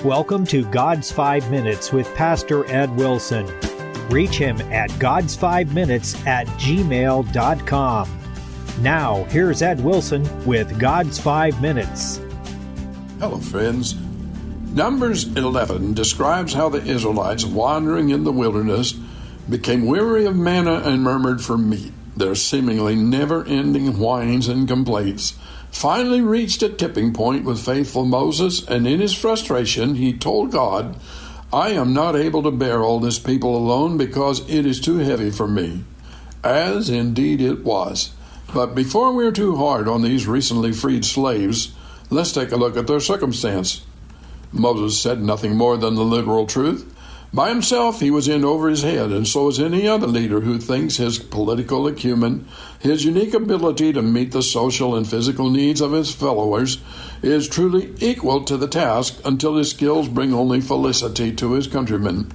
Welcome to God's 5 Minutes with Pastor Ed Wilson. Reach him at GodsFiveMinutes@gmail.com. Now, here's Ed Wilson with God's 5 Minutes. Hello, friends. Numbers 11 describes how the Israelites, wandering in the wilderness, became weary of manna and murmured for meat. Their seemingly never-ending whines and complaints finally reached a tipping point with faithful Moses, and in his frustration, he told God, "I am not able to bear all this people alone because it is too heavy for me." As indeed it was. But before we're too hard on these recently freed slaves, let's take a look at their circumstance. Moses said nothing more than the literal truth. By himself, he was in over his head, and so is any other leader who thinks his political acumen, his unique ability to meet the social and physical needs of his followers, is truly equal to the task until his skills bring only felicity to his countrymen.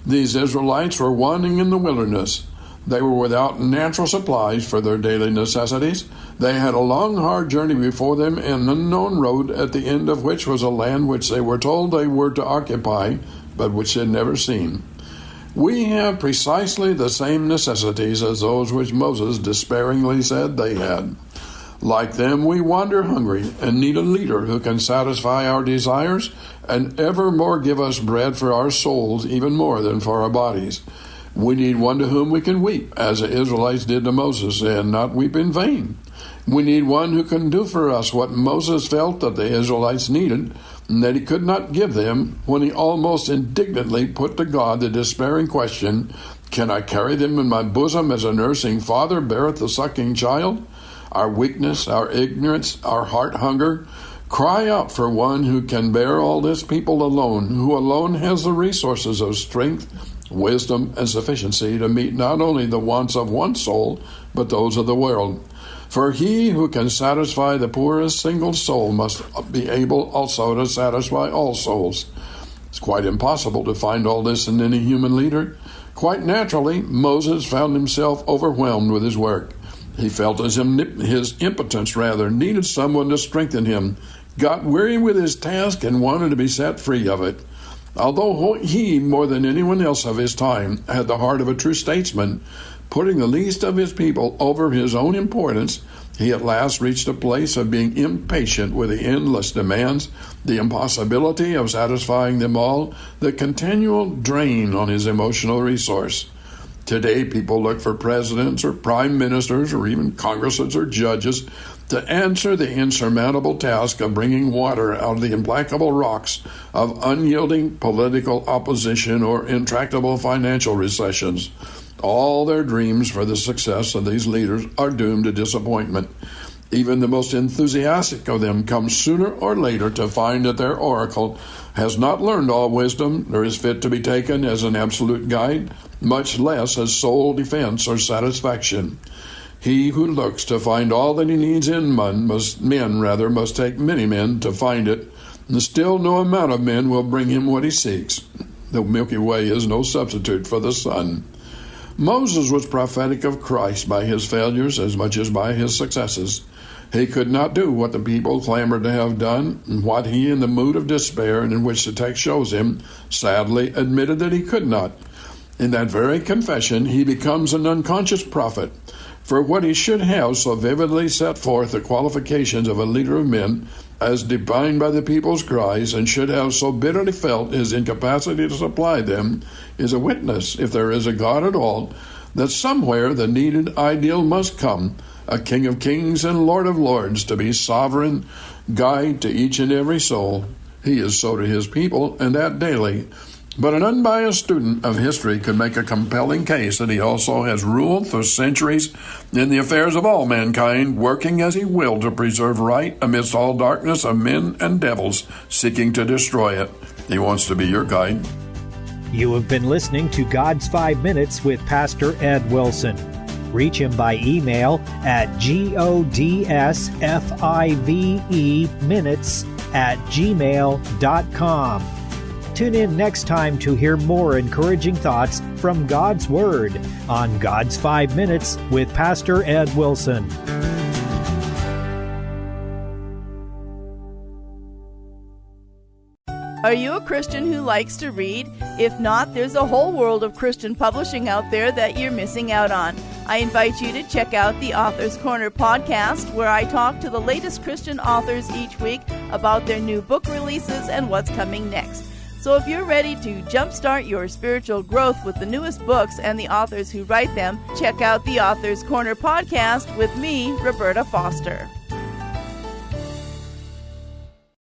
These Israelites were wandering in the wilderness. They were without natural supplies for their daily necessities. They had a long, hard journey before them, an unknown road at the end of which was a land which they were told they were to occupy, but which they had never seen. We have precisely the same necessities as those which Moses despairingly said they had. Like them, we wander hungry and need a leader who can satisfy our desires and evermore give us bread for our souls, even more than for our bodies. We need one to whom we can weep, as the Israelites did to Moses, and not weep in vain. We need one who can do for us what Moses felt that the Israelites needed, and that he could not give them when he almost indignantly put to God the despairing question, "Can I carry them in my bosom as a nursing father beareth the sucking child?" Our weakness, our ignorance, our heart hunger cry out for one who can bear all this people alone, who alone has the resources of strength, wisdom, and sufficiency to meet not only the wants of one soul, but those of the world. For he who can satisfy the poorest single soul must be able also to satisfy all souls. It's quite impossible to find all this in any human leader. Quite naturally, Moses found himself overwhelmed with his work. He felt his impotence needed someone to strengthen him, got weary with his task, and wanted to be set free of it. Although he, more than anyone else of his time, had the heart of a true statesman, putting the least of his people over his own importance, he at last reached a place of being impatient with the endless demands, the impossibility of satisfying them all, the continual drain on his emotional resource. Today, people look for presidents or prime ministers or even congresses or judges to answer the insurmountable task of bringing water out of the implacable rocks of unyielding political opposition or intractable financial recessions. All their dreams for the success of these leaders are doomed to disappointment. Even the most enthusiastic of them come sooner or later to find that their oracle has not learned all wisdom, nor is fit to be taken as an absolute guide, much less as sole defense or satisfaction. He who looks to find all that he needs in must take many men to find it, and still no amount of men will bring him what he seeks. The Milky Way is no substitute for the sun. Moses was prophetic of Christ by his failures as much as by his successes. He could not do what the people clamored to have done, and what he, in the mood of despair in which the text shows him, sadly admitted that he could not. In that very confession, he becomes an unconscious prophet. For what he should have so vividly set forth the qualifications of a leader of men, as defined by the people's cries, and should have so bitterly felt his incapacity to supply them, is a witness, if there is a God at all, that somewhere the needed ideal must come, a King of kings and Lord of lords, to be sovereign guide to each and every soul. He is so to his people, and that daily. But an unbiased student of history could make a compelling case that he also has ruled for centuries in the affairs of all mankind, working as he will to preserve right amidst all darkness of men and devils seeking to destroy it. He wants to be your guide. You have been listening to God's 5 Minutes with Pastor Ed Wilson. Reach him by email at GodsFiveMinutes@gmail.com. Tune in next time to hear more encouraging thoughts from God's Word on God's 5 Minutes with Pastor Ed Wilson. Are you a Christian who likes to read? If not, there's a whole world of Christian publishing out there that you're missing out on. I invite you to check out the Author's Corner podcast, where I talk to the latest Christian authors each week about their new book releases and what's coming next. So if you're ready to jumpstart your spiritual growth with the newest books and the authors who write them, check out the Author's Corner podcast with me, Roberta Foster.